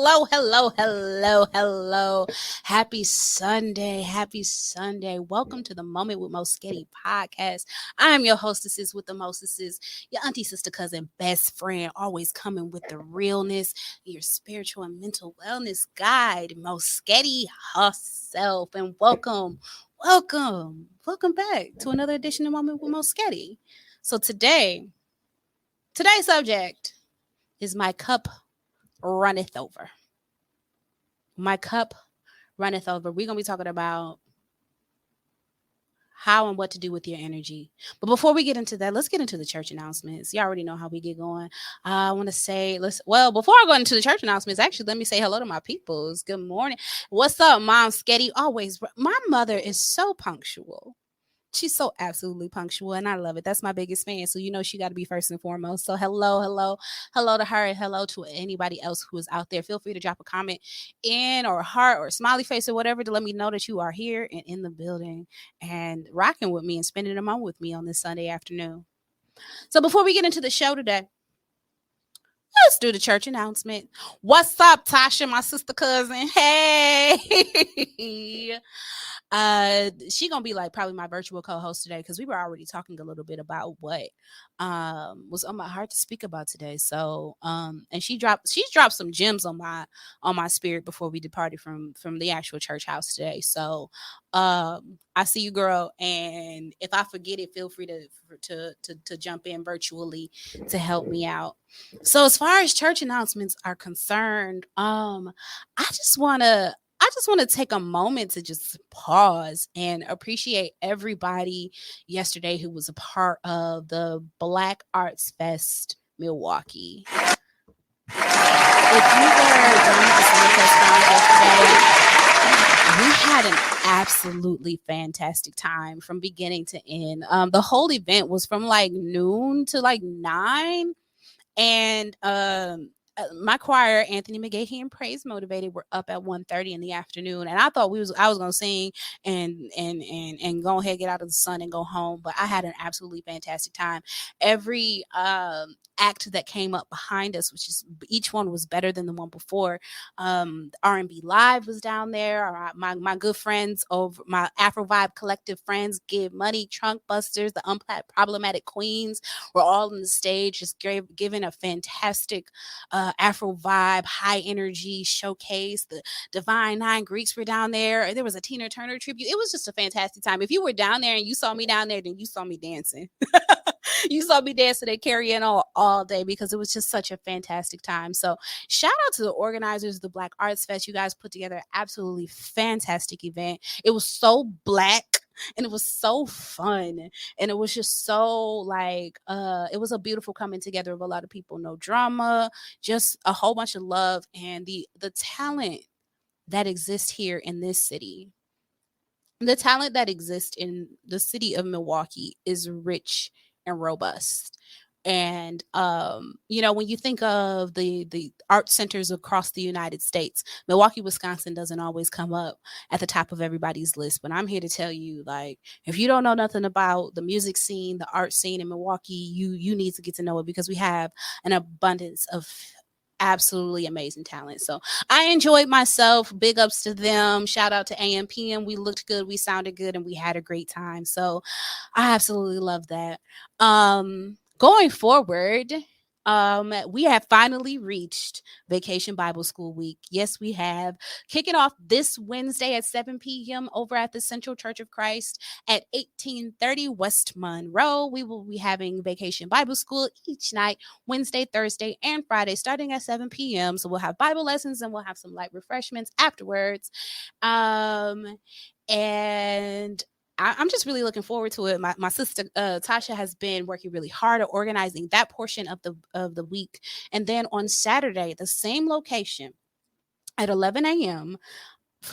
hello. Happy Sunday. Happy Sunday. Welcome to the Moment with Moschetti podcast. I am your hostesses with the mostesses, your auntie, sister, cousin, best friend, always coming with the realness, your spiritual and mental wellness guide, Moschetti herself. And welcome back to another edition of Moment with Moschetti. So today's subject is my cup runneth over. My cup runneth over. We're going to be talking about how and what to do with your energy. But before we get into that, let's get into the church announcements. You already know how we get going. I want to say, before I go into the church announcements, actually, let me say hello to my peoples. Good morning. What's up, Mom Sketty? Always. My mother is so punctual. She's so absolutely punctual, and I love it. That's my biggest fan. So, she got to be first and foremost. So, hello to her, and hello to anybody else who is out there. Feel free to drop a comment or heart or smiley face or whatever to let me know that you are here and in the building and rocking with me and spending a moment with me on this Sunday afternoon. So, before we get into the show today, let's do the church announcement. What's up, Tasha, my sister cousin? Hey. She gonna be like probably my virtual co-host today because we were already talking a little bit about what was on my heart to speak about today. So and she's dropped some gems on my spirit before we departed from the actual church house today. So I see you, girl, and if I forget it, feel free to jump in virtually to help me out. So as far as church announcements are concerned, I just want to take a moment to just pause and appreciate everybody yesterday who was a part of the Black Arts Fest Milwaukee. If you were down at the Summer Fest Grounds yesterday, we had an absolutely fantastic time from beginning to end. The whole event was from like noon to like 9, and my choir, Anthony McGahee and Praise Motivated, were up at 1:30 in the afternoon, and I thought I was gonna sing and go ahead, get out of the sun and go home. But I had an absolutely fantastic time. Every act that came up behind us, which is each one was better than the one before. R&B Live was down there. My good friends over my Afro Vibe Collective friends, Give Money, Trunk Busters, the Unproblematic Queens were all on the stage, just giving a fantastic Afro vibe, high energy showcase. The Divine Nine Greeks were down there. There was a Tina Turner tribute. It was just a fantastic time. If you were down there and you saw me down there, then you saw me dancing. You saw me dancing and carrying all day because it was just such a fantastic time. So shout out to the organizers of the Black Arts Fest. You guys put together an absolutely fantastic event. It was so Black and it was so fun, and it was just so like it was a beautiful coming together of a lot of people. No drama, just a whole bunch of love, and the talent that exists here in this city. The talent that exists in the city of Milwaukee is rich and robust. And when you think of the art centers across the United States, Milwaukee, Wisconsin doesn't always come up at the top of everybody's list. But I'm here to tell you, like, if you don't know nothing about the music scene, the art scene in Milwaukee, you need to get to know it because we have an abundance of absolutely amazing talent. So I enjoyed myself. Big ups to them. Shout out to AMPM. We looked good, we sounded good, and we had a great time. So I absolutely love that. Going forward, we have finally reached Vacation Bible School Week. Yes, we have. Kicking off this Wednesday at 7 p.m. over at the Central Church of Christ at 1830 West Monroe. We will be having Vacation Bible School each night, Wednesday, Thursday, and Friday, starting at 7 p.m. So we'll have Bible lessons and we'll have some light refreshments afterwards. And I'm just really looking forward to it. My sister Tasha has been working really hard at organizing that portion of the week. And then on Saturday, the same location at 11 a.m.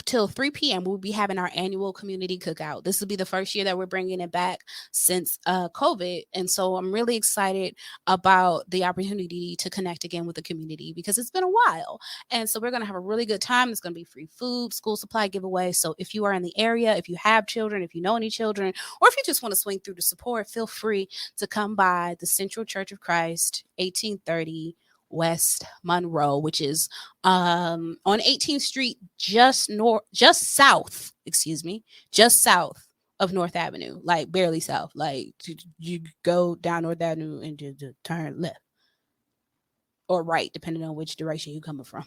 till 3 p.m. we'll be having our annual community cookout. This will be the first year that we're bringing it back since COVID, and so I'm really excited about the opportunity to connect again with the community because it's been a while. And so we're going to have a really good time. There's going to be free food, school supply giveaway. So if you are in the area, if you have children, if you know any children, or if you just want to swing through to support, feel free to come by the Central Church of Christ, 1830 West Monroe, which is on 18th Street, just south of North Avenue, like barely south. Like you go down North Avenue and just turn left or right, depending on which direction you're coming from.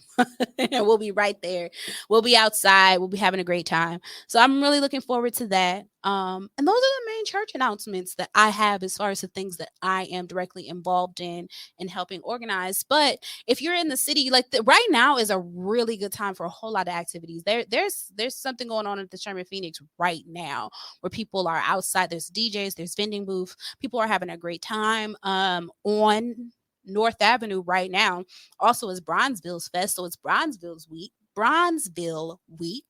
And we'll be right there. We'll be outside. We'll be having a great time. So I'm really looking forward to that. And those are the main church announcements that I have as far as the things that I am directly involved in and helping organize. But if you're in the city, like right now is a really good time for a whole lot of activities. There's something going on at the Sherman Phoenix right now where people are outside. There's DJs, there's vending booth. People are having a great time on North Avenue right now. Also is Bronzeville's Fest, so it's Bronzeville week.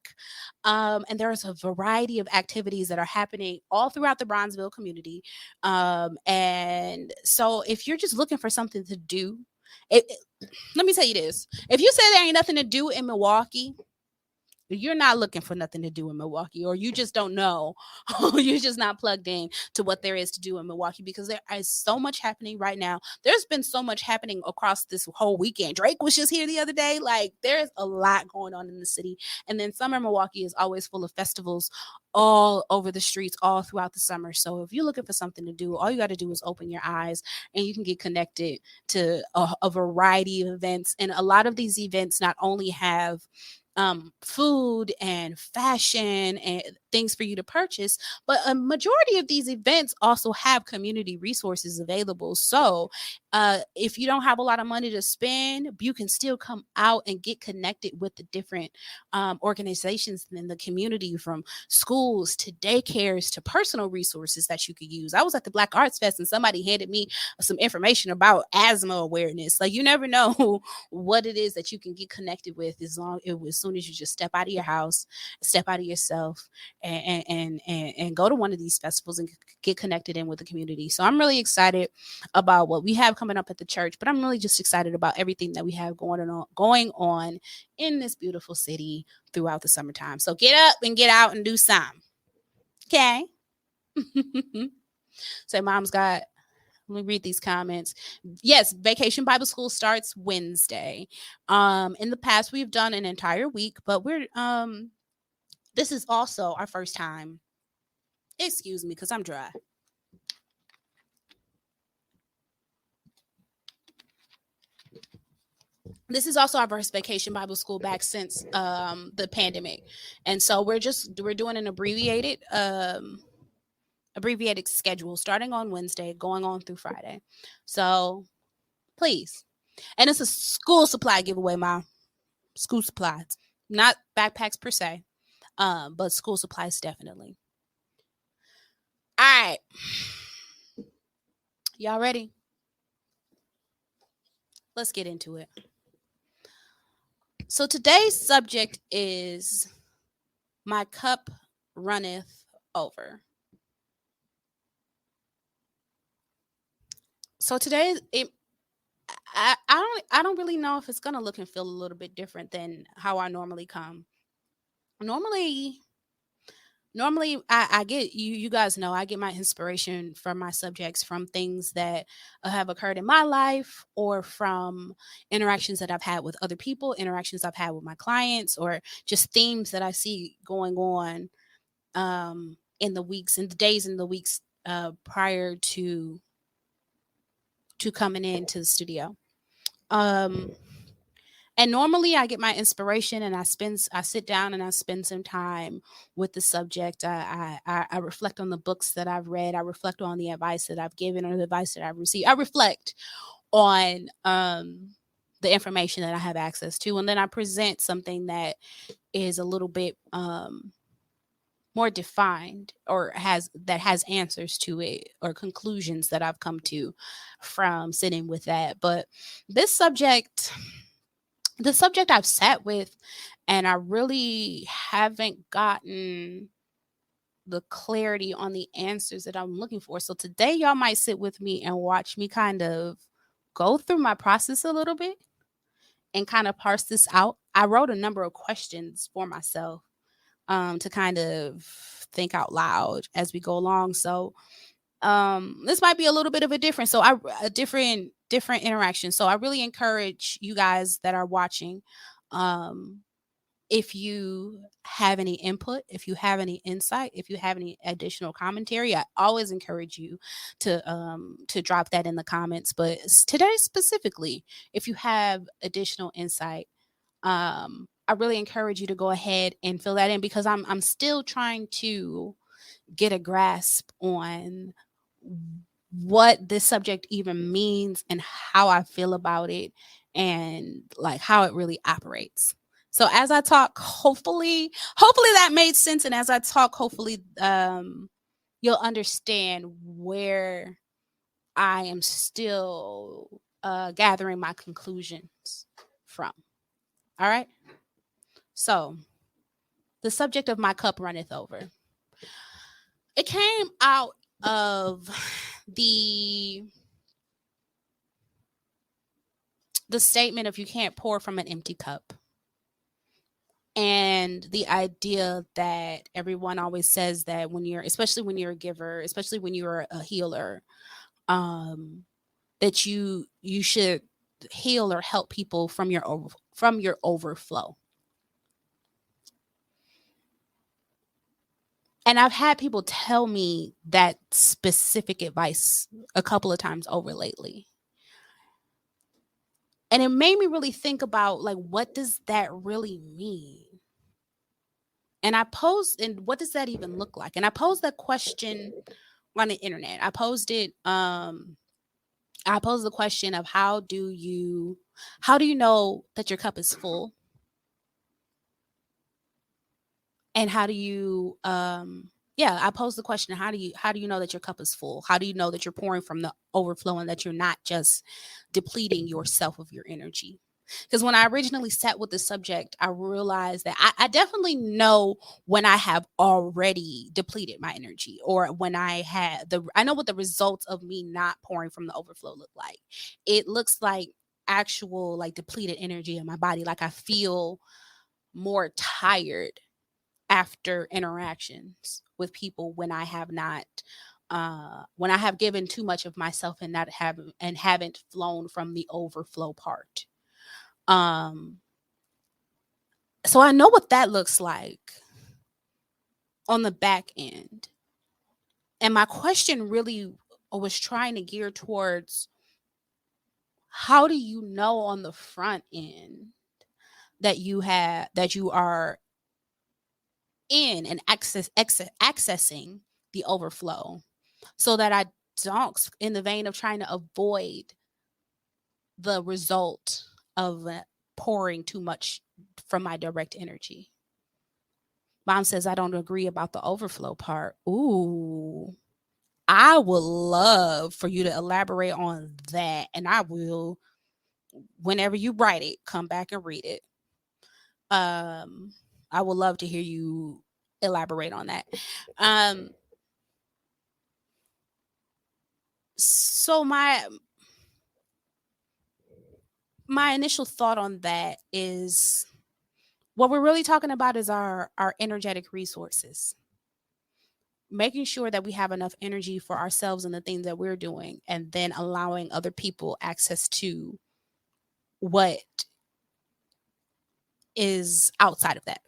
And there's a variety of activities that are happening all throughout the Bronzeville community. And so if you're just looking for something to do, let me tell you this. If you say there ain't nothing to do in Milwaukee, you're not looking for nothing to do in Milwaukee, or you just don't know. You're just not plugged in to what there is to do in Milwaukee, because there is so much happening right now. There's been so much happening across this whole weekend. Drake was just here the other day. Like, there's a lot going on in the city. And then summer Milwaukee is always full of festivals all over the streets all throughout the summer. So if you're looking for something to do, all you got to do is open your eyes and you can get connected to a variety of events. And a lot of these events not only have food and fashion and things for you to purchase, but a majority of these events also have community resources available. So if you don't have a lot of money to spend, you can still come out and get connected with the different organizations in the community, from schools to daycares to personal resources that you could use. I was at the Black Arts Fest and somebody handed me some information about asthma awareness. Like, you never know what it is that you can get connected with as soon as you just step out of your house, step out of yourself, and go to one of these festivals and get connected in with the community. So I'm really excited about what we have coming up at the church, but I'm really just excited about everything that we have going on in this beautiful city throughout the summertime. So get up and get out and do some. Okay. So Mom's got, let me read these comments. Yes, Vacation Bible School starts Wednesday. In the past, we've done an entire week, but this is also our first time. Excuse me, because I'm dry. This is also our first Vacation Bible School back since the pandemic. And so we're doing an abbreviated schedule starting on Wednesday, going on through Friday. So please. And it's a school supply giveaway, Mom. School supplies. Not backpacks per se, but school supplies definitely. All right. Y'all ready? Let's get into it. So today's subject is my cup runneth over. So today, I don't really know if it's gonna look and feel a little bit different than how I normally come. Normally I get, you guys know, I get my inspiration from my subjects from things that have occurred in my life, or from interactions that I've had with other people, interactions I've had with my clients, or just themes that I see going on in the days and the weeks prior to coming into the studio. And normally I get my inspiration and I sit down and I spend some time with the subject. I reflect on the books that I've read. I reflect on the advice that I've given or the advice that I've received. I reflect on the information that I have access to. And then I present something that is a little bit more defined, or has answers to it, or conclusions that I've come to from sitting with that. But this subject, the subject I've sat with, and I really haven't gotten the clarity on the answers that I'm looking for. So today y'all might sit with me and watch me kind of go through my process a little bit and kind of parse this out. I wrote a number of questions for myself to kind of think out loud as we go along. So this might be a little bit of a different different interactions. So I really encourage you guys that are watching, um, if you have any input, if you have any insight, if you have any additional commentary, I always encourage you to drop that in the comments. But today specifically, if you have additional insight, I really encourage you to go ahead and fill that in, because I'm still trying to get a grasp on what this subject even means and how I feel about it, and like how it really operates. So as I talk, hopefully that made sense. And as I talk, hopefully you'll understand where I am still gathering my conclusions from. All right. So the subject of my cup runneth over. It came out of the statement of you can't pour from an empty cup, and the idea that everyone always says that when you're, especially when you're a giver, especially when you're a healer, that you should heal or help people from your overflow. And I've had people tell me that specific advice a couple of times over lately. And it made me really think about, like, what does that really mean? And what does that even look like? And I posed that question on the internet. I posed the question of how do you know that your cup is full? And how do you I posed the question, how do you know that your cup is full? How do you know that you're pouring from the overflow and that you're not just depleting yourself of your energy? Because when I originally sat with the subject, I realized that I definitely know when I have already depleted my energy, or when I know what the results of me not pouring from the overflow look like. It looks like actual, like, depleted energy in my body. Like, I feel more tired after interactions with people when I have not when I have given too much of myself and haven't flown from the overflow part. So I know what that looks like on the back end. And my question really was trying to gear towards, how do you know on the front end that you are in and accessing the overflow, so that I don't, in the vein of trying to avoid the result of pouring too much from my direct energy. Mom says I don't agree about the overflow part. Ooh, I would love for you to elaborate on that, and I will, whenever you write it, come back and read it. I would love to hear you elaborate on that. So my initial thought on that is, what we're really talking about is our energetic resources. Making sure that we have enough energy for ourselves and the things that we're doing, and then allowing other people access to what is outside of that.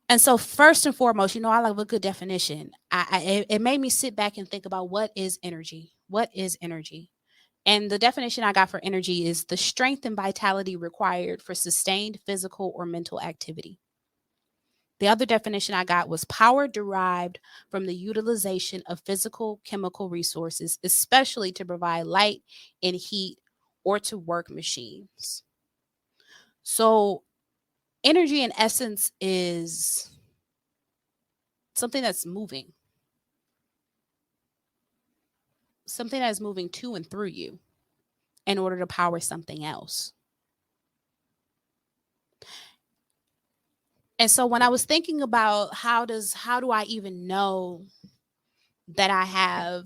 And so, first and foremost, I love a good definition. It made me sit back and think about, what is energy? What is energy? And the definition I got for energy is the strength and vitality required for sustained physical or mental activity. The other definition I got was power derived from the utilization of physical chemical resources, especially to provide light and heat or to work machines. So, energy in essence is something that's moving, something that is moving to and through you in order to power something else. And so when I was thinking about how do I even know that I have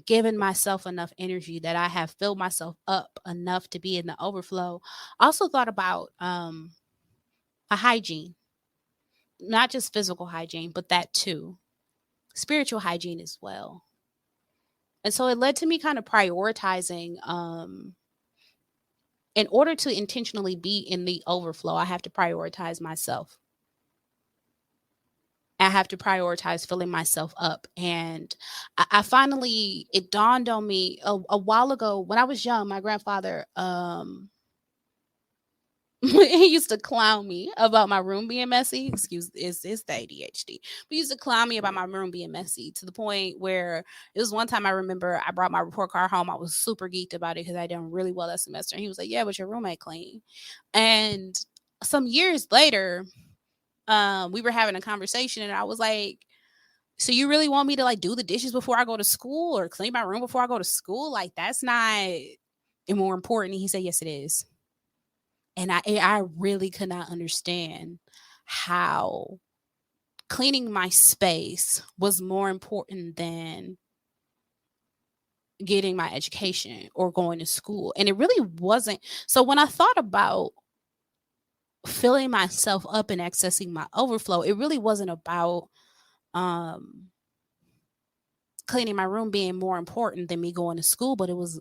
given myself enough energy, that I have filled myself up enough to be in the overflow, I also thought about a hygiene, not just physical hygiene, but that too. spiritual hygiene as well. And so it led to me kind of prioritizing, in order to intentionally be in the overflow, I have to prioritize myself. I have to prioritize filling myself up. And I finally, it dawned on me a while ago when I was young. My grandfather, he used to clown me about my room being messy. Excuse, it's the ADHD. But he used to clown me about my room being messy to the point where it was one time I remember I brought my report card home. I was super geeked about it because I done really well that semester. And he was like, "Yeah, but your room ain't clean." And some years later, we were having a conversation, and I was like, "So you really want me to like do the dishes before I go to school or clean my room before I go to school? Like that's not more important." And he said, "Yes, it is." And I really could not understand how cleaning my space was more important than getting my education or going to school. And it really wasn't. So when I thought about filling myself up and accessing my overflow, it really wasn't about um cleaning my room being more important than me going to school, but it was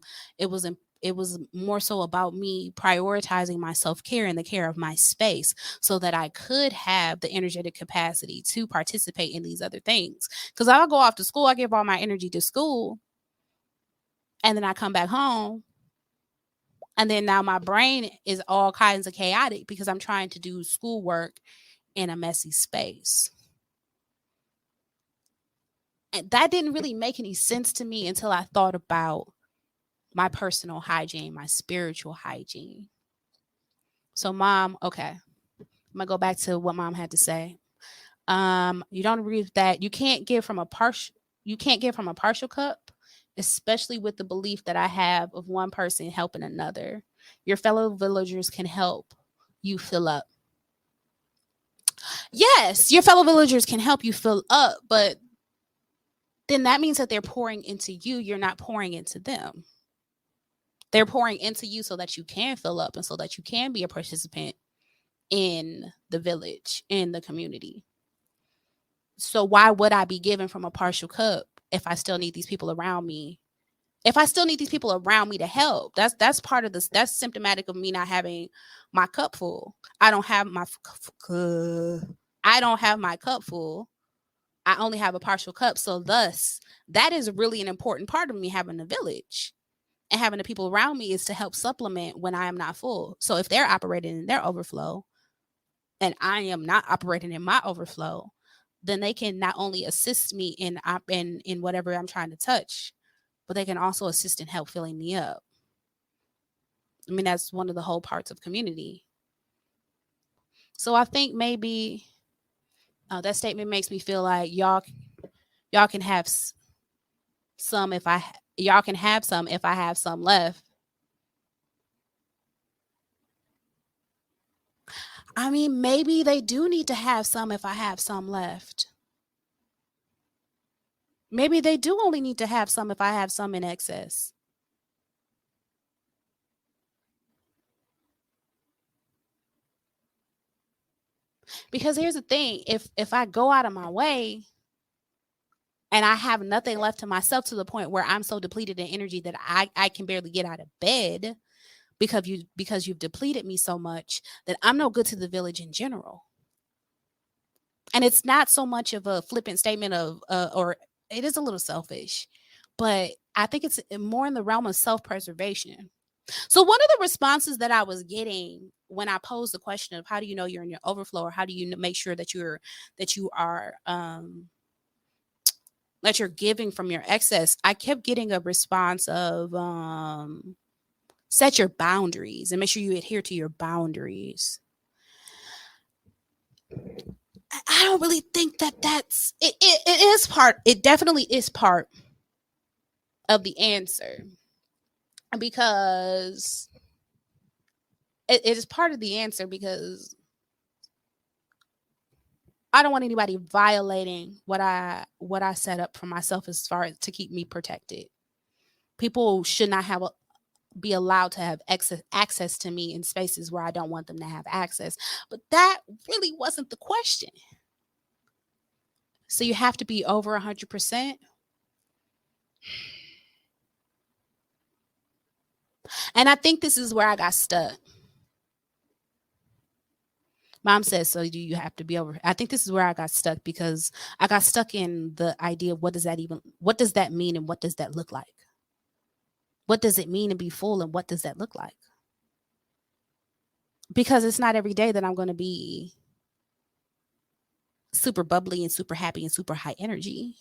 it was more so about me prioritizing my self-care and the care of my space so that I could have the energetic capacity to participate in these other things. Because I'll go off to school, I give all my energy to school, and then I come back home, and then now my brain is all kinds of chaotic because I'm trying to do schoolwork in a messy space. And that didn't really make any sense to me until I thought about my personal hygiene, my spiritual hygiene. So, mom, okay, I'm gonna go back to what mom had to say. You don't agree with that. You can't give from a partial cup, especially with the belief that I have of one person helping another. Your fellow villagers can help you fill up. Yes, your fellow villagers can help you fill up, but then that means that they're pouring into you. You're not pouring into them. They're pouring into you so that you can fill up and so that you can be a participant in the village, in the community. So why would I be giving from a partial cup if I still need these people around me? If I still need these people around me to help, that's part of this. That's symptomatic of me not having my cup full. I don't have my I don't have my cup full. I only have a partial cup. So thus, that is really an important part of me having a village and having the people around me is to help supplement when I am not full. So if they're operating in their overflow and I am not operating in my overflow, then they can not only assist me in whatever I'm trying to touch, but they can also assist and help filling me up. I mean, that's one of the whole parts of community. So I think maybe that statement makes me feel like y'all can have some if I y'all can have some if I have some left. I mean, maybe they do need to have some if I have some left. Maybe they do only need to have some if I have some in excess. Because here's the thing, if I go out of my way and I have nothing left to myself to the point where I'm so depleted in energy that I can barely get out of bed because you've depleted me so much that I'm no good to the village in general. And it's not so much of a flippant statement of or it is a little selfish, but I think it's more in the realm of self-preservation. So one of the responses that I was getting when I posed the question of how do you know you're in your overflow or how do you make sure that you are that you're giving from your excess, I kept getting a response of set your boundaries and make sure you adhere to your boundaries. I don't really think that that's it is part, it definitely is part of the answer because it is part of the answer because I don't want anybody violating what I set up for myself as far as to keep me protected. People should not be allowed to have access to me in spaces where I don't want them to have access. But that really wasn't the question. So you have to be over 100%. And I think this is where I got stuck. Mom says, so do you have to be over? I think this is where I got stuck, because I got stuck in the idea of what does that mean, and what does that look like? What does it mean to be full, and what does that look like? Because it's not every day that I'm going to be super bubbly and super happy and super high energy.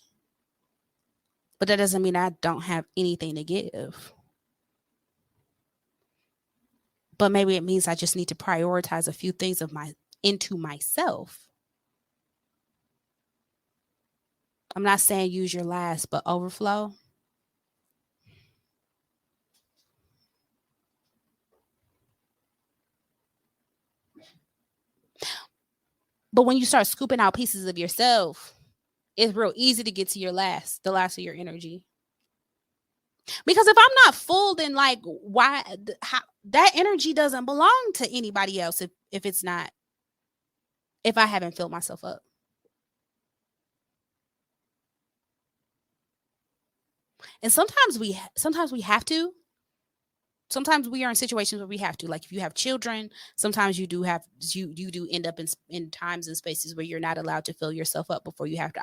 But that doesn't mean I don't have anything to give. But maybe it means I just need to prioritize a few things into myself. I'm not saying use your last, but overflow. But when you start scooping out pieces of yourself, it's real easy to get to the last of your energy. Because if I'm not full, then like how that energy doesn't belong to anybody else if I haven't filled myself up. And sometimes we have to. Sometimes we are in situations where we have to. Like if you have children, sometimes you do end up in times and spaces where you're not allowed to fill yourself up before you have to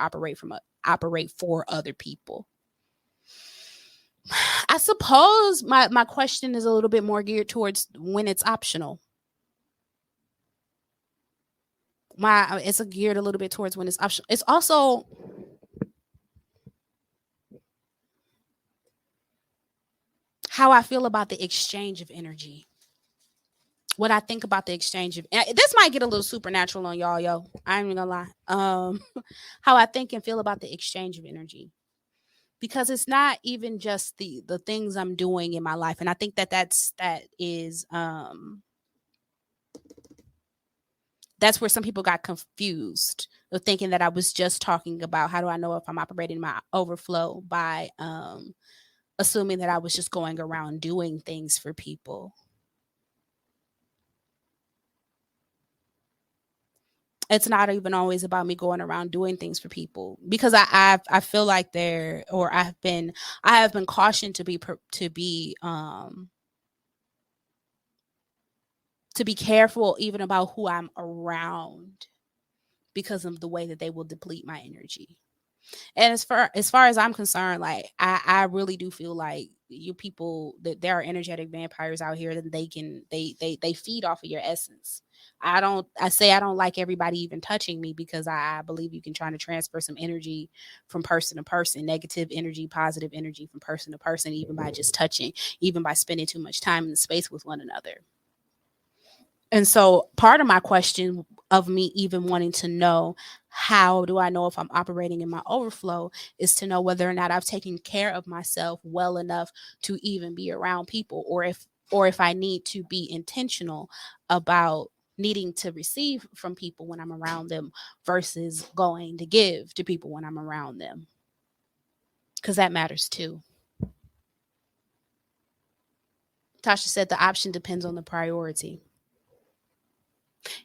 operate for other people. I suppose my question is a little bit more geared towards when it's optional. It's geared a little bit towards when it's optional. It's also how I feel about the exchange of energy. What I think about the exchange of this might get a little supernatural on y'all, yo. I ain't gonna lie. How I think and feel about the exchange of energy, because it's not even just the things I'm doing in my life, and I think that's where some people got confused of thinking that I was just talking about how do I know if I'm operating my overflow by assuming that I was just going around doing things for people. It's not even always about me going around doing things for people, because I feel like I have been cautioned to be careful even about who I'm around, because of the way that they will deplete my energy. And as far as I'm concerned, like I really do feel like you people, that there are energetic vampires out here that they feed off of your essence. I don't like everybody even touching me, because I believe you can try to transfer some energy from person to person, negative energy, positive energy from person to person, even by just touching, even by spending too much time in the space with one another. And so part of my question of me even wanting to know how do I know if I'm operating in my overflow is to know whether or not I've taken care of myself well enough to even be around people, or if I need to be intentional about needing to receive from people when I'm around them versus going to give to people when I'm around them. Because that matters too. Tasha said the option depends on the priority.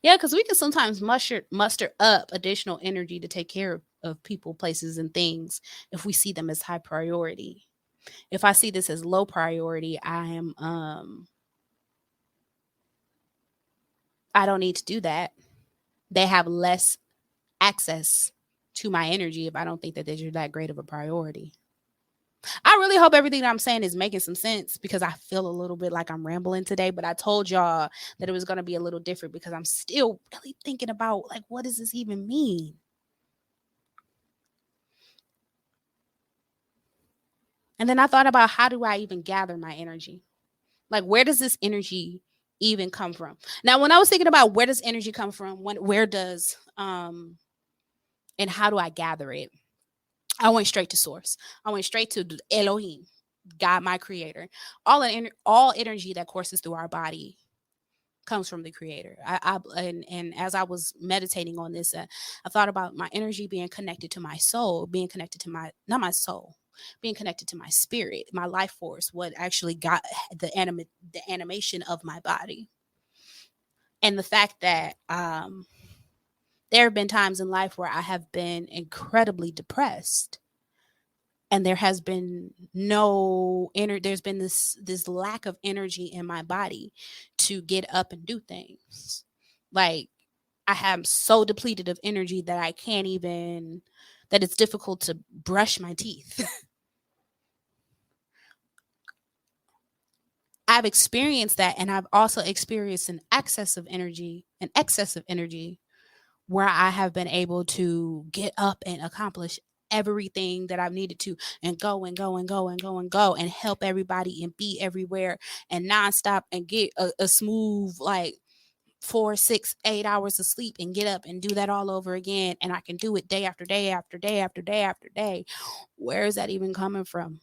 Yeah, because we can sometimes muster up additional energy to take care of people, places, and things if we see them as high priority. If I see this as low priority, I don't need to do that. They have less access to my energy if I don't think that they're that great of a priority. I really hope everything that I'm saying is making some sense, because I feel a little bit like I'm rambling today, but I told y'all that it was going to be a little different because I'm still really thinking about, like, what does this even mean? And then I thought about, how do I even gather my energy? Like, where does this energy even come from? Now, when I was thinking about where does energy come from, and how do I gather it? I went straight to source. I went straight to Elohim, God, my creator. All energy that courses through our body comes from the creator. And as I was meditating on this, I thought about my energy being connected to my soul, being connected to not my soul, being connected to my spirit, my life force, what actually got the animation of my body. And the fact that There have been times in life where I have been incredibly depressed, and there has been there's been this lack of energy in my body to get up and do things. Like, I am so depleted of energy that that it's difficult to brush my teeth. I've experienced that, and I've also experienced an excess of energy where I have been able to get up and accomplish everything that I've needed to, and go and go and go and go and go and help everybody and be everywhere and nonstop, and get a smooth, like, 4, 6, 8 hours of sleep, and get up and do that all over again. And I can do it day after day after day after day after day. Where is that even coming from?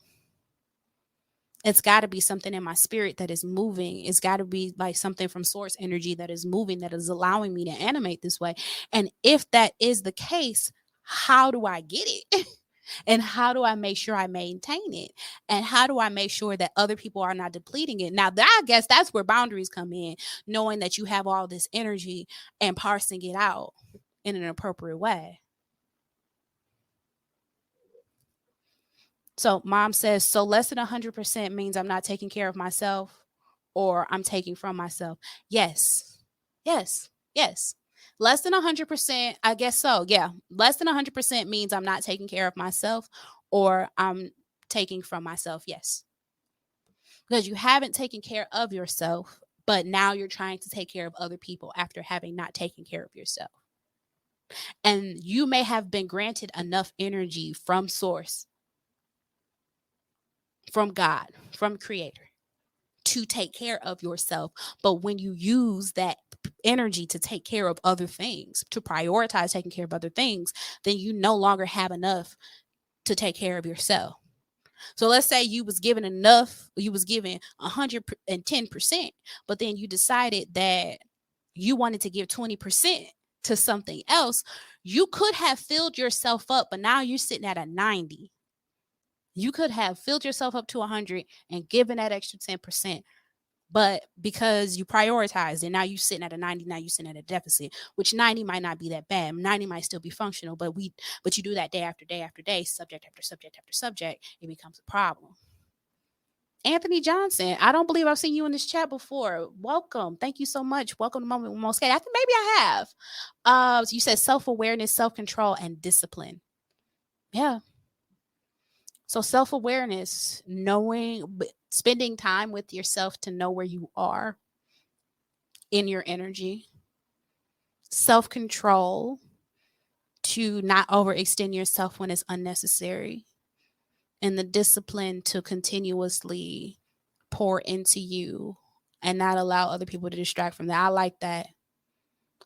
It's got to be something in my spirit that is moving. It's got to be like something from source energy that is moving, that is allowing me to animate this way. And if that is the case, how do I get it? And how do I make sure I maintain it? And how do I make sure that other people are not depleting it? Now, I guess that's where boundaries come in, knowing that you have all this energy and parsing it out in an appropriate way. So mom says, so less than 100% means I'm not taking care of myself, or I'm taking from myself. Yes. Yes. Yes. Less than 100%, I guess so. Yeah. Less than 100% means I'm not taking care of myself, or I'm taking from myself. Yes. Because you haven't taken care of yourself, but now you're trying to take care of other people after having not taken care of yourself. And you may have been granted enough energy from source, from God, from creator, to take care of yourself. But when you use that energy to take care of other things, to prioritize taking care of other things, then you no longer have enough to take care of yourself. So let's say you was given 110%, but then you decided that you wanted to give 20% to something else. You could have filled yourself up, but now you're sitting at a 90. You could have filled yourself up to 100 and given that extra 10%. But because you prioritized and now you're sitting at a 90, now you're sitting at a deficit, which 90 might not be that bad. 90 might still be functional, but you do that day after day after day, subject after subject after subject, it becomes a problem. Anthony Johnson, I don't believe I've seen you in this chat before. Welcome. Thank you so much. Welcome to Moment with Most K. I think maybe I have. So you said self-awareness, self-control, and discipline. Yeah. So self-awareness, spending time with yourself to know where you are in your energy. Self-control, to not overextend yourself when it's unnecessary. And the discipline to continuously pour into you and not allow other people to distract from that. I like that.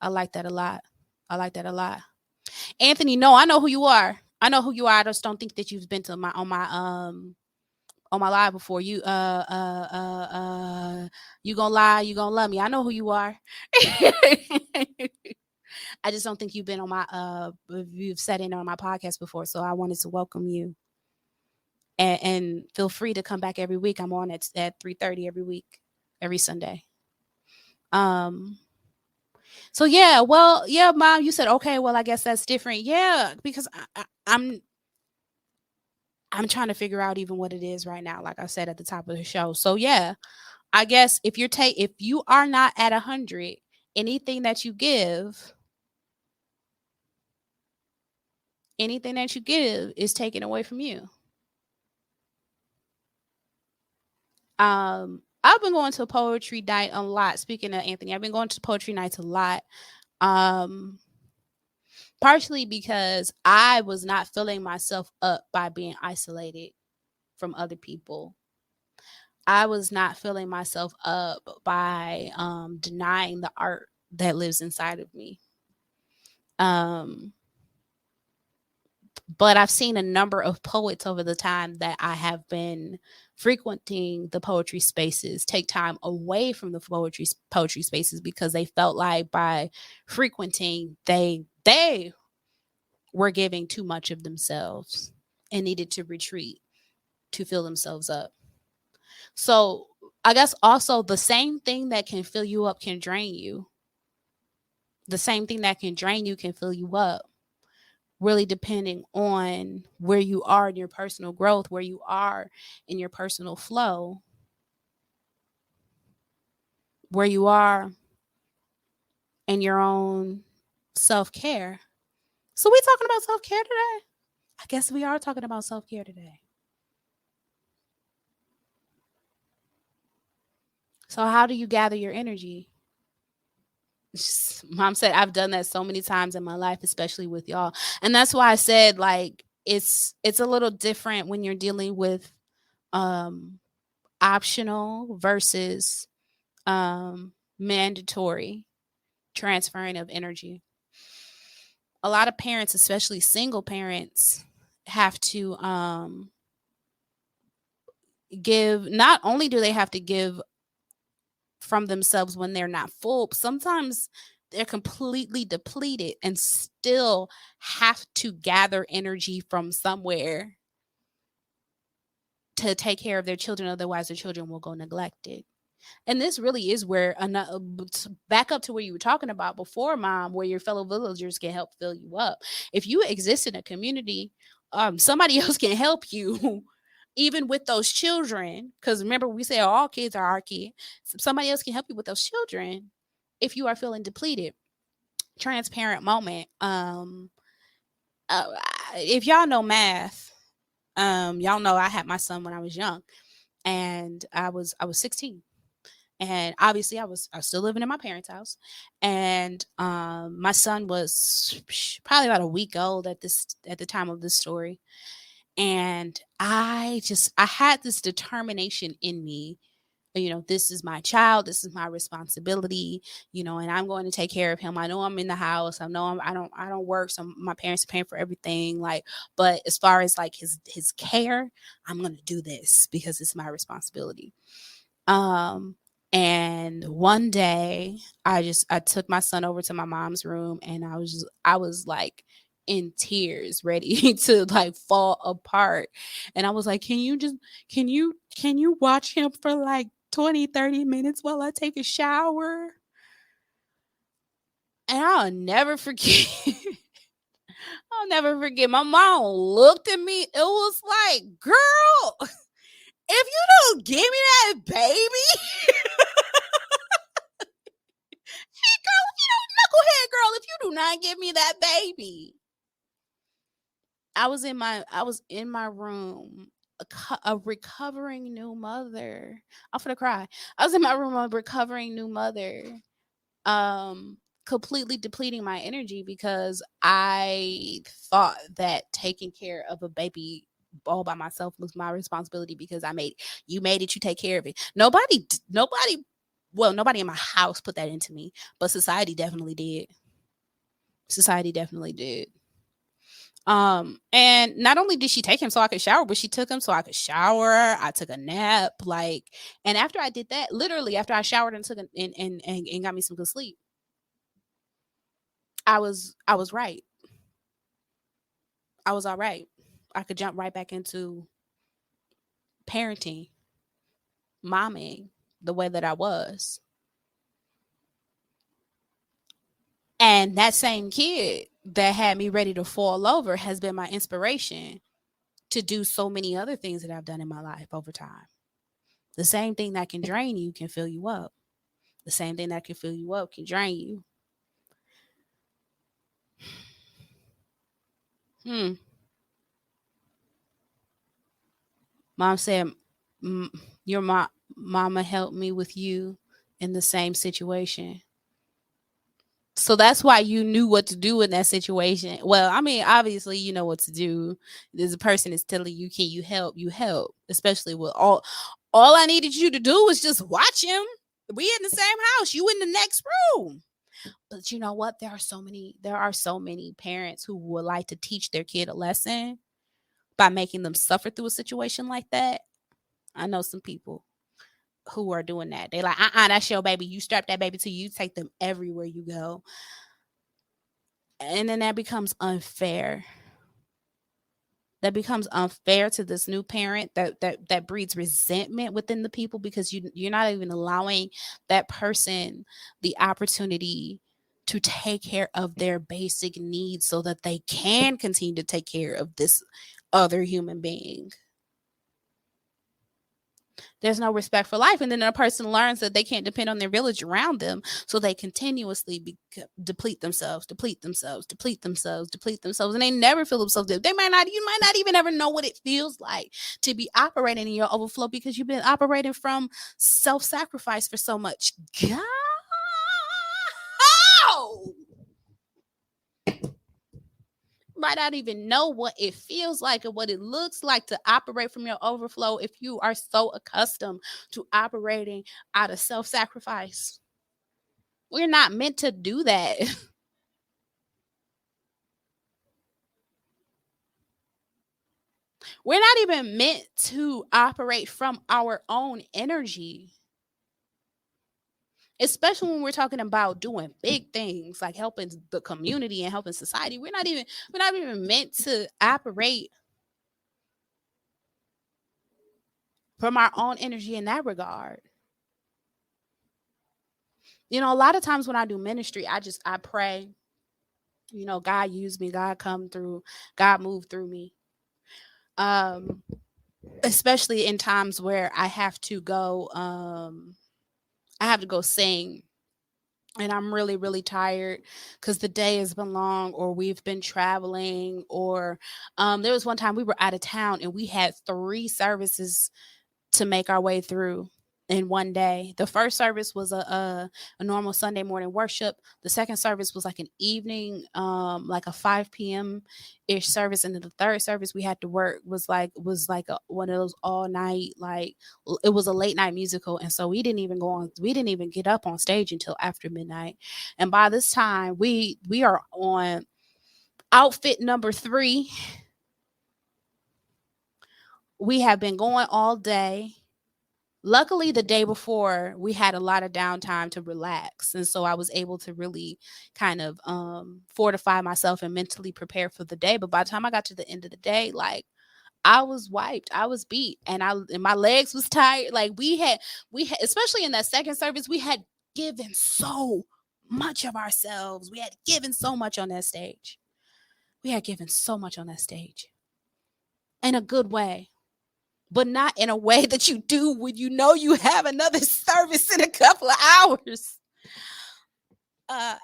I like that a lot. I like that a lot. Anthony, no, I know who you are. I know who you are. I just don't think that you've been to my on my live before. You you gonna lie, you gonna love me. I know who you are. I just don't think you've been on my you've sat in on my podcast before, so I wanted to welcome you. And feel free to come back every week. I'm on at 3:30 every week, every Sunday. So yeah, well, yeah, Mom, you said okay. Well, I guess that's different. Yeah, because I'm trying to figure out even what it is right now. Like I said at the top of the show. So yeah, I guess if you are not at 100, anything that you give is taken away from you. I've been going to poetry night a lot. Speaking of Anthony, I've been going to poetry nights a lot. Partially because I was not filling myself up by being isolated from other people. I was not filling myself up by denying the art that lives inside of me. But I've seen a number of poets over the time that I have been frequenting the poetry spaces take time away from the poetry spaces because they felt like by frequenting they were giving too much of themselves and needed to retreat to fill themselves up. So I guess also the same thing that can fill you up can drain you. The same thing that can drain you can fill you up, really depending on where you are in your personal growth, where you are in your personal flow, where you are in your own self-care. So we talking about self-care today? I guess we are talking about self-care today. So how do you gather your energy? Mom said I've done that so many times in my life, especially with y'all. And that's why I said like it's a little different when you're dealing with um optional versus mandatory transferring of energy. A lot of parents, especially single parents, have to give, not only do they have to give from themselves when they're not full, but sometimes they're completely depleted and still have to gather energy from somewhere to take care of their children. Otherwise, their children will go neglected. And this really is where, back up to where you were talking about before, Mom, where your fellow villagers can help fill you up. If you exist in a community, somebody else can help you. Even with those children, because remember, we say all kids are our kids. Somebody else can help you with those children if you are feeling depleted. Transparent moment. Uh, if y'all know math, y'all know I had my son when I was young, and I was 16, and obviously I was still living in my parents' house, and my son was probably about a week old at the time of this story. And I had this determination in me, this is my child, this is my responsibility, and I'm going to take care of him. I know I'm in the house, I know I don't work, so my parents are paying for everything, like, but as far as like his care, I'm going to do this because it's my responsibility. um and one day I took my son over to my mom's room, and I was like in tears, ready to like fall apart. And I was like, can you watch him for like 20-30 minutes while I take a shower? And I'll never forget. I'll never forget. My mom looked at me. It was like, girl, if you don't give me that baby, girl, if you don't, knucklehead girl, if you do not give me that baby. I was in my room, a recovering new mother. I'm gonna cry. I was in my room, a recovering new mother, um, completely depleting my energy because I thought that taking care of a baby all by myself was my responsibility, because you made it, you take care of it. Nobody, well, nobody in my house put that into me, but society definitely did. Society definitely did. And not only did she take him so I could shower, but she took him so I could shower. I took a nap, like, and after I did that, literally after I showered and took and got me some good sleep, I was right. I was all right. I could jump right back into parenting, momming the way that I was. And that same kid that had me ready to fall over has been my inspiration to do so many other things that I've done in my life over time. The same thing that can drain you can fill you up. The same thing that can fill you up can drain you. Hmm. Mom said, your mama helped me with you in the same situation. So that's why you knew what to do in that situation. Well, I mean, obviously you know what to do. There's a person is telling you, can you help? You help, especially with all I needed you to do was just watch him. We in the same house, you in the next room. But you know what? There are so many parents who would like to teach their kid a lesson by making them suffer through a situation like that. I know some people who are doing that. They like, that's your baby. You strap that baby to you, take them everywhere you go. And then that becomes unfair. That becomes unfair to this new parent, that breeds resentment within the people, because you're not even allowing that person the opportunity to take care of their basic needs so that they can continue to take care of this other human being. There's no respect for life. And then a person learns that they can't depend on their village around them. So they continuously deplete themselves, deplete themselves, deplete themselves, deplete themselves. And they never feel themselves. You might not even ever know what it feels like to be operating in your overflow because you've been operating from self-sacrifice for so much. God. Might not even know what it feels like and what it looks like to operate from your overflow if you are so accustomed to operating out of self-sacrifice. We're not meant to do that. We're not even meant to operate from our own energy. Especially when we're talking about doing big things like helping the community and helping society. We're not even meant to operate from our own energy in that regard. You know, a lot of times when I do ministry, I pray, you know, God use me, God come through, God move through me. Especially in times where I have to go sing and I'm really, really tired because the day has been long or we've been traveling or there was one time we were out of town and we had 3 services to make our way through in one day. The first service was a normal Sunday morning worship. The second service was like an evening, like a 5 p.m. ish service, and then the third service we had to work was one of those all night, like it was a late night musical, and so we didn't even get up on stage until after midnight. And by this time we are on outfit number 3. We have been going all day. Luckily, the day before, we had a lot of downtime to relax. And so I was able to really kind of fortify myself and mentally prepare for the day. But by the time I got to the end of the day, like I was wiped, I was beat, and my legs was tired. Like we had, especially in that second service, we had given so much of ourselves. We had given so much on that stage. We had given so much on that stage in a good way, but not in a way that you do when you know you have another service in a couple of hours.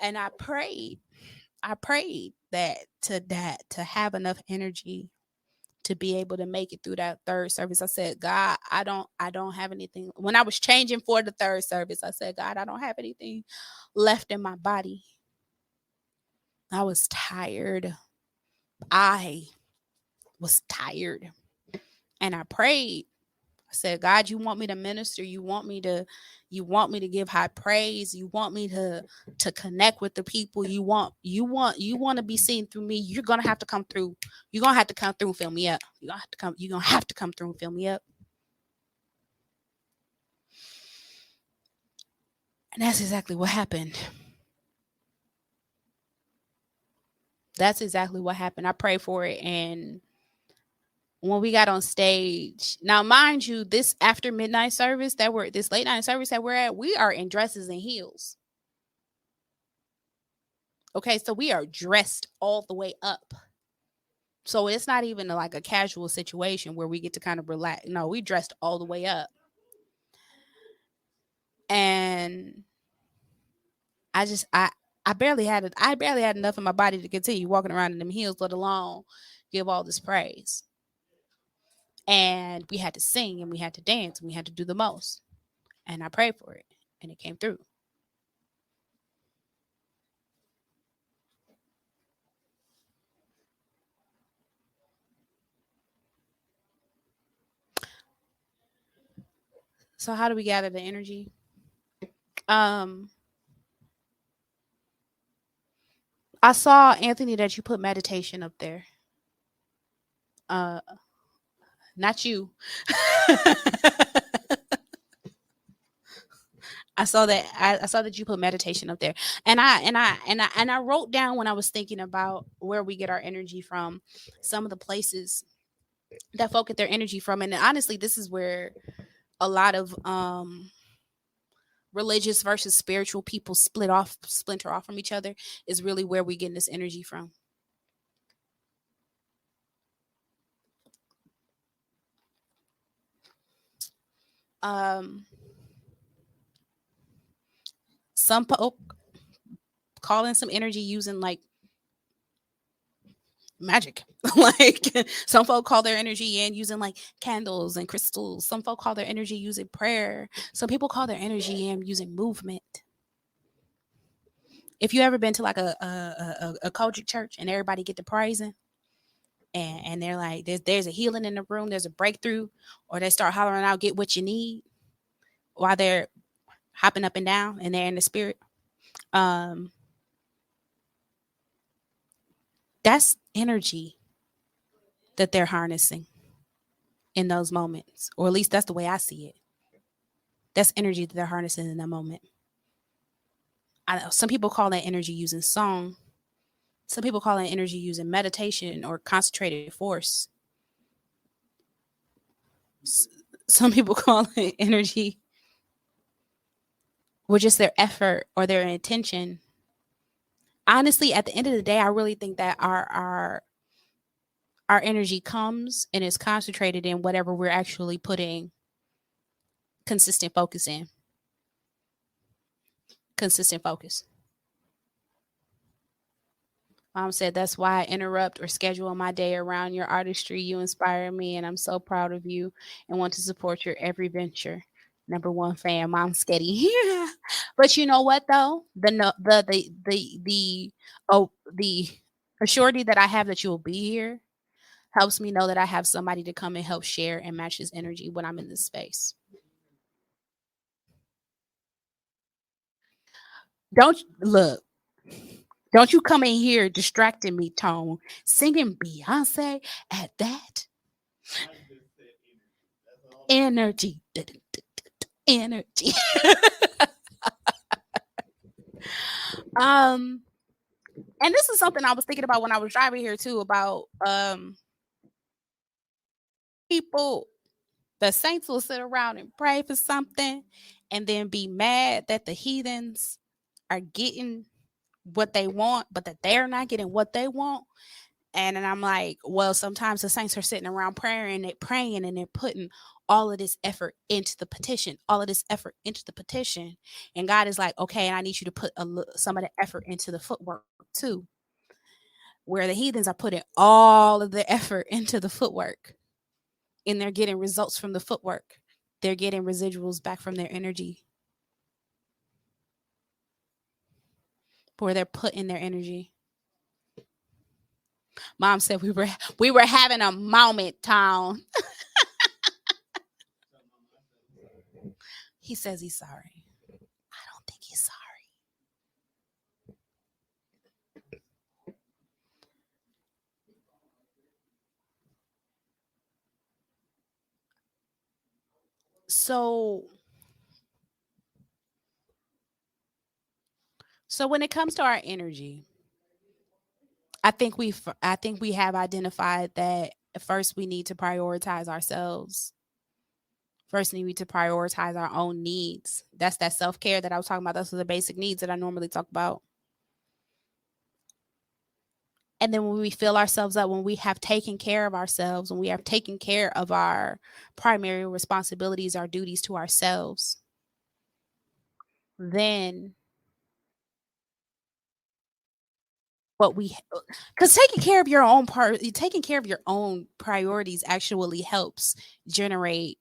And I prayed that to have enough energy to be able to make it through that third service. I said, God, I don't have anything. When I was changing for the third service, I said, God, I don't have anything left in my body. I was tired. I was tired. And I prayed. I said, God, you want me to minister? You want me to give high praise? You want me to connect with the people? You want to be seen through me? You're gonna have to come through. You're gonna have to come through and fill me up. You're gonna have to come through and fill me up. And that's exactly what happened. That's exactly what happened. I prayed for it, and when we got on stage, now mind you, this after midnight service this late night service that we're at, we are in dresses and heels. Okay, so we are dressed all the way up. So it's not even like a casual situation where we get to kind of relax. No, we dressed all the way up. And I barely had enough in my body to continue walking around in them heels, let alone give all this praise. And we had to sing and we had to dance and we had to do the most. And I prayed for it and it came through. So how do we gather the energy? I saw, Anthony, that you put meditation up there. Not you. I saw that you put meditation up there. And I wrote down, when I was thinking about where we get our energy from, some of the places that folk get their energy from. And honestly, this is where a lot of religious versus spiritual people splinter off from each other is really where we getting this energy from. Um, some folk call in some energy using like magic. Like some folk call their energy in using like candles and crystals. Some folk call their energy using prayer. Some people call their energy in using movement. If you ever been to like a Kojic church and everybody get to praising and they're like there's a healing in the room, there's a breakthrough, or they start hollering out get what you need while they're hopping up and down and they're in the spirit. Um that's energy that they're harnessing in those moments, or at least that's the way I see it. That's energy that they're harnessing in that moment. I know some people call that energy using song. Some people call that energy using meditation or concentrated force. Some people call it energy with just their effort or their intention. Honestly, at the end of the day, I really think that our energy comes and is concentrated in whatever we're actually putting consistent focus in. Consistent focus. Mom said that's why I interrupt or schedule my day around your artistry. You inspire me, and I'm so proud of you and want to support your every venture. Number one fan, Mom Sketty. But you know what though? The no, the oh the assurity that I have that you will be here helps me know that I have somebody to come and help share and match his energy when I'm in this space. Don't look. Don't you come in here distracting me, Tone, singing Beyonce at that energy, energy. um, and this is something I was thinking about when I was driving here too about people. The saints will sit around and pray for something, and then be mad that the heathens are getting what they want, but that they're not getting what they want. And then I'm like, well, sometimes the saints are sitting around praying and they're putting all of this effort into the petition, all of this effort into the petition. And God is like, okay, and I need you to put some of the effort into the footwork too. Where the heathens are putting all of the effort into the footwork and they're getting results from the footwork. They're getting residuals back from their energy where they're putting their energy. Mom said we were having a moment, Tom. He says he's sorry. I don't think he's sorry. So when it comes to our energy, I think we have identified that first we need to prioritize ourselves. First, we need to prioritize our own needs. That's that self care that I was talking about. Those are the basic needs that I normally talk about. And then when we fill ourselves up, when we have taken care of ourselves, when we have taken care of our primary responsibilities, our duties to ourselves, then what we because taking care of your own priorities actually helps generate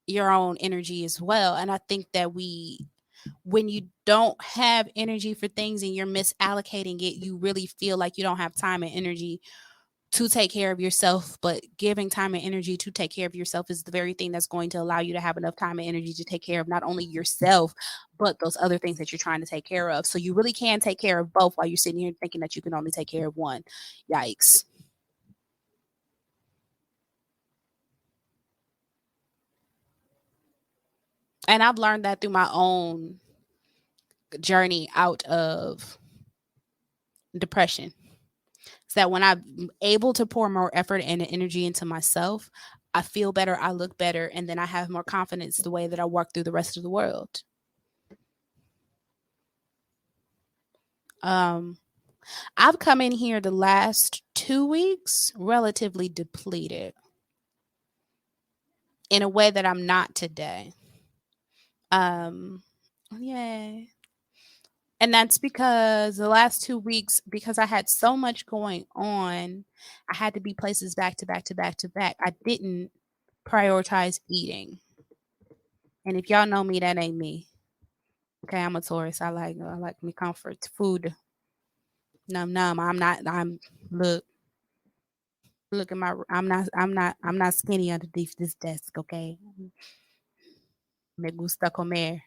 your own energy as well. And I think that when you don't have energy for things and you're misallocating it, you really feel like you don't have time and energy to take care of yourself. But giving time and energy to take care of yourself is the very thing that's going to allow you to have enough time and energy to take care of not only yourself, but those other things that you're trying to take care of. So you really can take care of both while you're sitting here thinking that you can only take care of one. Yikes. And I've learned that through my own journey out of depression. Is that when I'm able to pour more effort and energy into myself, I feel better, I look better, and then I have more confidence the way that I walk through the rest of the world. Um, I've come in here the last 2 weeks relatively depleted in a way that I'm not today. Um, yeah. And that's because the last 2 weeks, because I had so much going on, I had to be places back to back to back to back. I didn't prioritize eating. And if y'all know me, that ain't me. Okay, I'm a Taurus. I like me comfort food. Num num. Look look at my I'm not skinny underneath this desk, okay? Me gusta comer.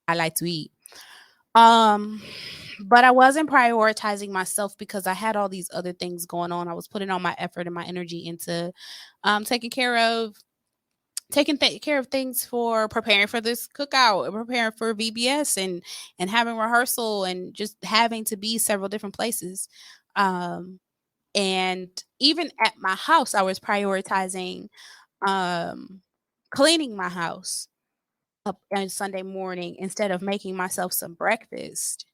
I like to eat. Um, but I wasn't prioritizing myself because I had all these other things going on. I was putting all my effort and my energy into taking care of care of things for preparing for this cookout, preparing for VBS and having rehearsal and just having to be several different places. Um, and even at my house, I was prioritizing um cleaning my house up on Sunday morning instead of making myself some breakfast,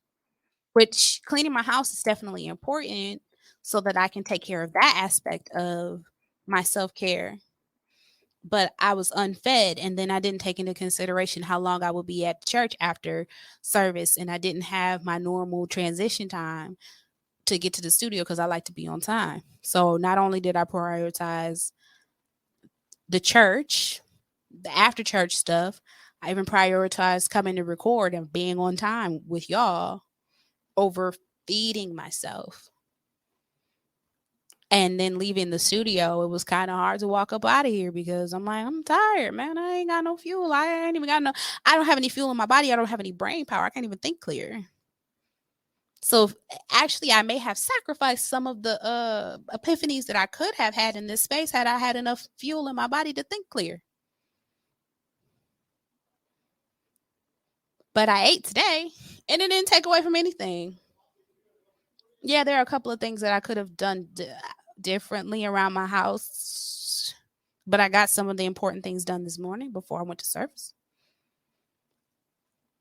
which cleaning my house is definitely important so that I can take care of that aspect of my self-care. But I was unfed, and then I didn't take into consideration how long I would be at church after service, and I didn't have my normal transition time to get to the studio because I like to be on time. So not only did I prioritize the church, the after church stuff, I even prioritized coming to record and being on time with y'all over feeding myself. And then leaving the studio, it was kind of hard to walk up out of here because I'm like, I'm tired, man. I ain't got no fuel. I don't have any fuel in my body. I don't have any brain power. I can't even think clear. So actually, I may have sacrificed some of the epiphanies that I could have had in this space had I had enough fuel in my body to think clear. But I ate today and it didn't take away from anything. Yeah, there are a couple of things that I could have done differently around my house, but I got some of the important things done this morning before I went to service.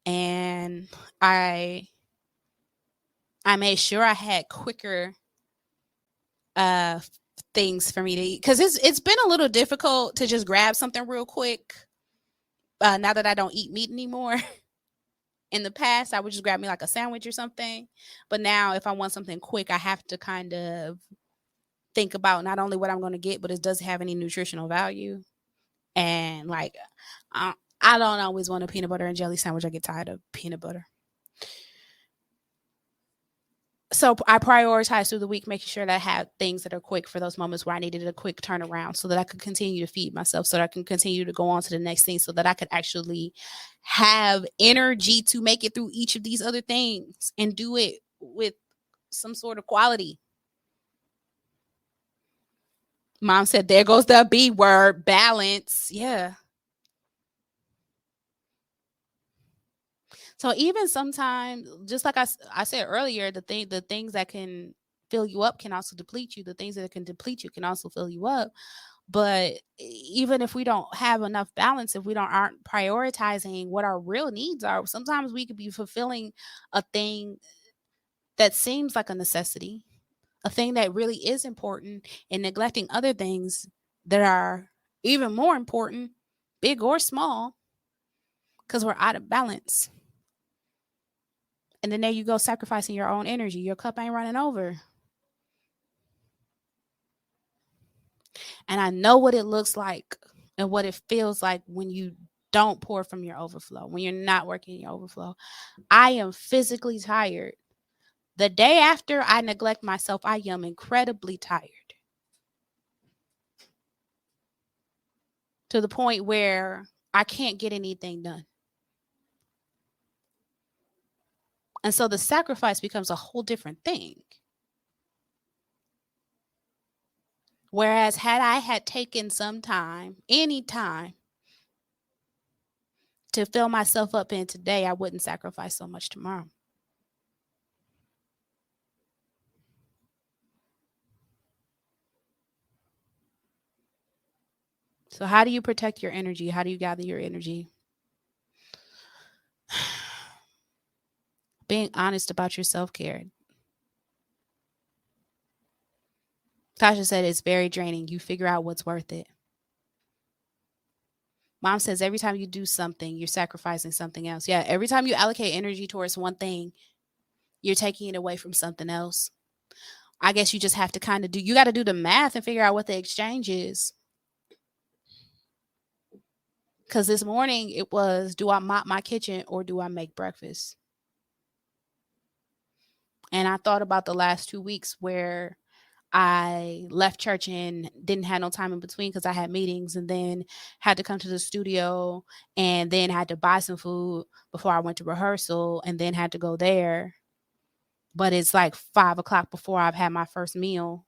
And I I made sure I had quicker uh things for me to eat cuz it's been a little difficult to just grab something real quick now that I don't eat meat anymore. In the past, I would just grab me like a sandwich or something, but now if I want something quick, I have to kind of think about not only what I'm going to get, but it does have any nutritional value. And like, I don't always want a peanut butter and jelly sandwich. I get tired of peanut butter. So I prioritize through the week, making sure that I had things that are quick for those moments where I needed a quick turnaround so that I could continue to feed myself, so that I can continue to go on to the next thing, so that I could actually have energy to make it through each of these other things and do it with some sort of quality. Mom said, there goes the B word, balance. Yeah. So even sometimes, just like I said earlier, the things that can fill you up can also deplete you. The things that can deplete you can also fill you up. But even if we don't have enough balance, if we don't aren't prioritizing what our real needs are, sometimes we could be fulfilling a thing that seems like a necessity, a thing that really is important, and neglecting other things that are even more important, big or small, because we're out of balance. And then there you go, sacrificing your own energy. Your cup ain't running over. And I know what it looks like and what it feels like when you don't pour from your overflow, when you're not working your overflow. I am physically tired. The day after I neglect myself, I am incredibly tired to the point where I can't get anything done. And so the sacrifice becomes a whole different thing. Whereas had I had taken some time, any time, to fill myself up in today, I wouldn't sacrifice so much tomorrow. So how do you protect your energy? How do you gather your energy? Being honest about your self-care. Tasha said it's very draining. You figure out what's worth it. Mom says every time you do something, you're sacrificing something else. Yeah, every time you allocate energy towards one thing, you're taking it away from something else. I guess you just have to kind of you got to do the math and figure out what the exchange is. Because this morning it was, do I mop my kitchen or do I make breakfast? And I thought about the last 2 weeks where I left church and didn't have no time in between because I had meetings, and then had to come to the studio, and then had to buy some food before I went to rehearsal, and then had to go there. But it's like 5 o'clock before I've had my first meal.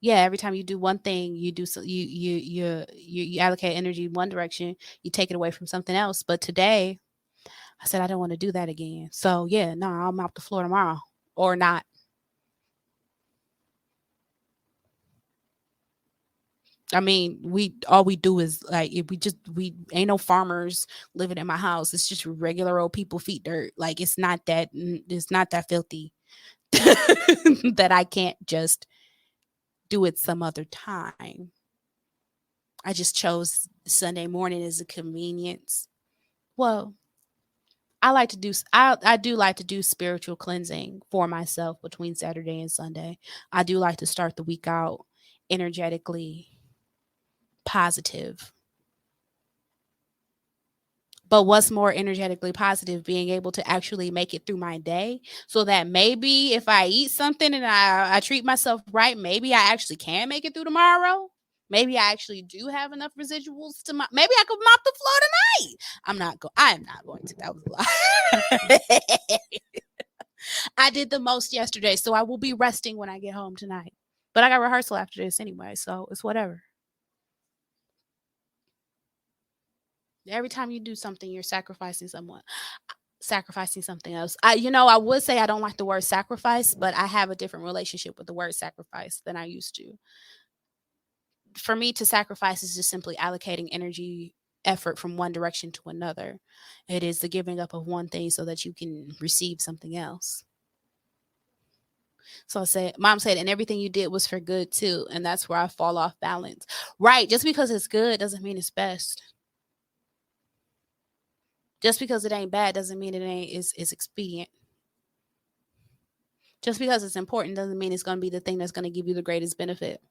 Yeah, every time you do one thing, you do so you allocate energy one direction, you take it away from something else. But today, I said I don't want to do that again. So yeah, no, I'll mop the floor tomorrow or not. I mean, we all we do is like, if we ain't no farmers living in my house. It's just regular old people feet dirt. Like it's not that filthy that I can't just do it some other time. I just chose Sunday morning as a convenience. Well, I do like to do spiritual cleansing for myself between Saturday and Sunday. I do like to start the week out energetically positive. But what's more energetically positive, being able to actually make it through my day, so that maybe if I eat something and I treat myself right, maybe I actually can make it through tomorrow. Maybe I actually do have enough residuals to maybe I could mop the floor tonight. I am not going to. That was a lie. I did the most yesterday, so I will be resting when I get home tonight. But I got rehearsal after this anyway, so it's whatever. Every time you do something, you're sacrificing something else. I would say I don't like the word sacrifice, but I have a different relationship with the word sacrifice than I used to. For me, to sacrifice is just simply allocating energy, effort from one direction to another. It is the giving up of one thing so that you can receive something else. So I said, Mom said, and everything you did was for good too. And that's where I fall off balance. Right. Just because it's good doesn't mean it's best. Just because it ain't bad doesn't mean it ain't is expedient. Just because it's important doesn't mean it's going to be the thing that's going to give you the greatest benefit.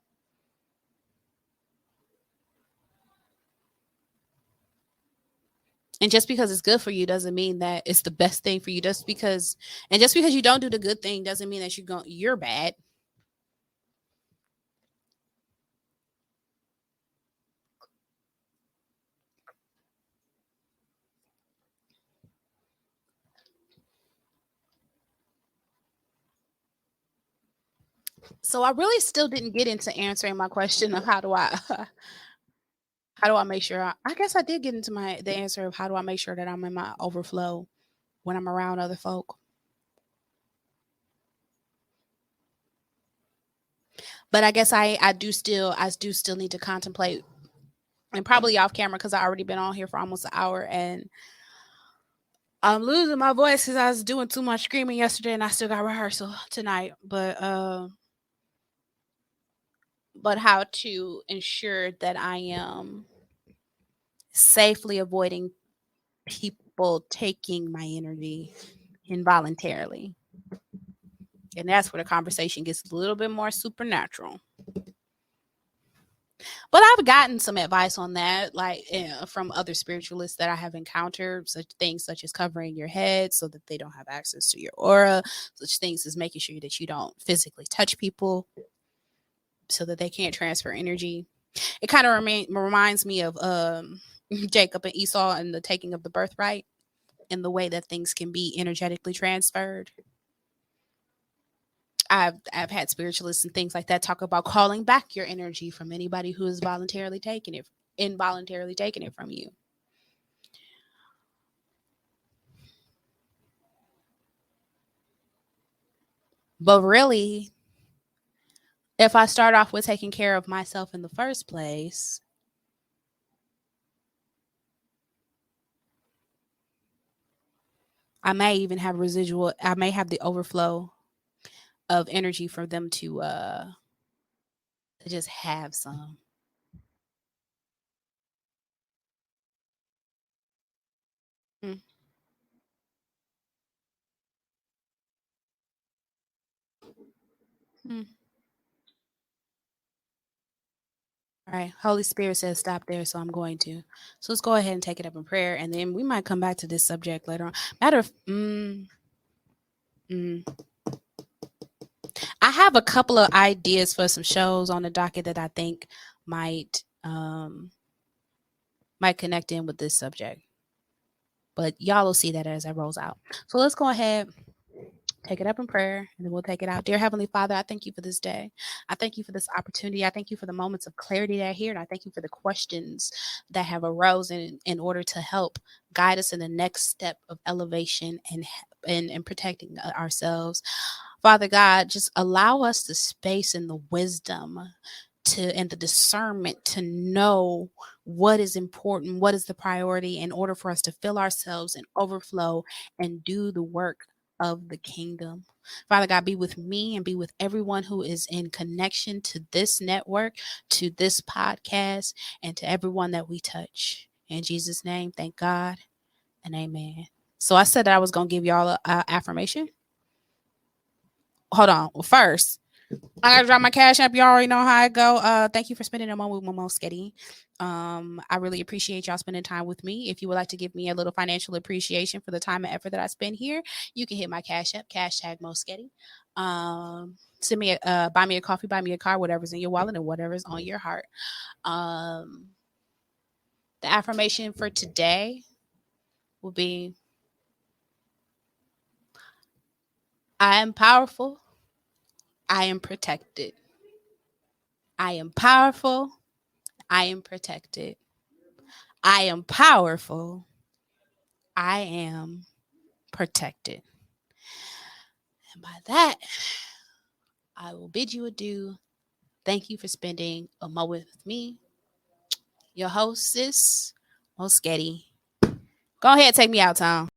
And just because it's good for you doesn't mean that it's the best thing for you. Just because you don't do the good thing doesn't mean that you're bad. So I really still didn't get into answering my question of how do I how do I make sure I guess I did get into the answer of how do I make sure that I'm in my overflow when I'm around other folk. But I guess I do still need to contemplate, and probably off camera because I already been on here for almost an hour, and I'm losing my voice because I was doing too much screaming yesterday, and I still got rehearsal tonight. But how to ensure that I am safely avoiding people taking my energy involuntarily. And that's where the conversation gets a little bit more supernatural. But I've gotten some advice on that, like from other spiritualists that I have encountered, such things such as covering your head so that they don't have access to your aura, such things as making sure that you don't physically touch people so that they can't transfer energy. It kind of reminds me of Jacob and Esau and the taking of the birthright, and the way that things can be energetically transferred. I've had spiritualists and things like that talk about calling back your energy from anybody who is involuntarily taking it from you. But really, if I start off with taking care of myself in the first place, I may even have residual. I may have the overflow of energy for them to just have some. Mm, mm. All right. Holy Spirit says stop there, so I'm going to. So let's go ahead and take it up in prayer, and then we might come back to this subject later on. Matter of, mm, I have a couple of ideas for some shows on the docket that I think might might connect in with this subject. But y'all will see that as I rolls out. So let's go ahead, take it up in prayer, and then we'll take it out. Dear Heavenly Father, I thank you for this day. I thank you for this opportunity. I thank you for the moments of clarity that are here. And I thank you for the questions that have arisen in order to help guide us in the next step of elevation and protecting ourselves. Father God, just allow us the space and the wisdom to and the discernment to know what is important, what is the priority in order for us to fill ourselves and overflow and do the work of the kingdom. Father God, be with me and be with everyone who is in connection to this network, to this podcast, and to everyone that we touch. In Jesus' name, thank God and amen. So I said that I was going to give y'all a affirmation. Hold on. Well, first, I gotta drop my cash app. You already know how I go. Thank you for spending a moment with Momo Sketty. I really appreciate y'all spending time with me. If you would like to give me a little financial appreciation for the time and effort that I spend here, you can hit my cash app, hashtag Mo Sketty. Send me buy me a coffee, buy me a car, whatever's in your wallet and whatever's on your heart. Um, the affirmation for today will be: I am powerful. I am protected. I am powerful. I am protected. I am powerful. I am protected. And by that, I will bid you adieu. Thank you for spending a moment with me, your hostess, Moschetti. Go ahead, take me out, Tom.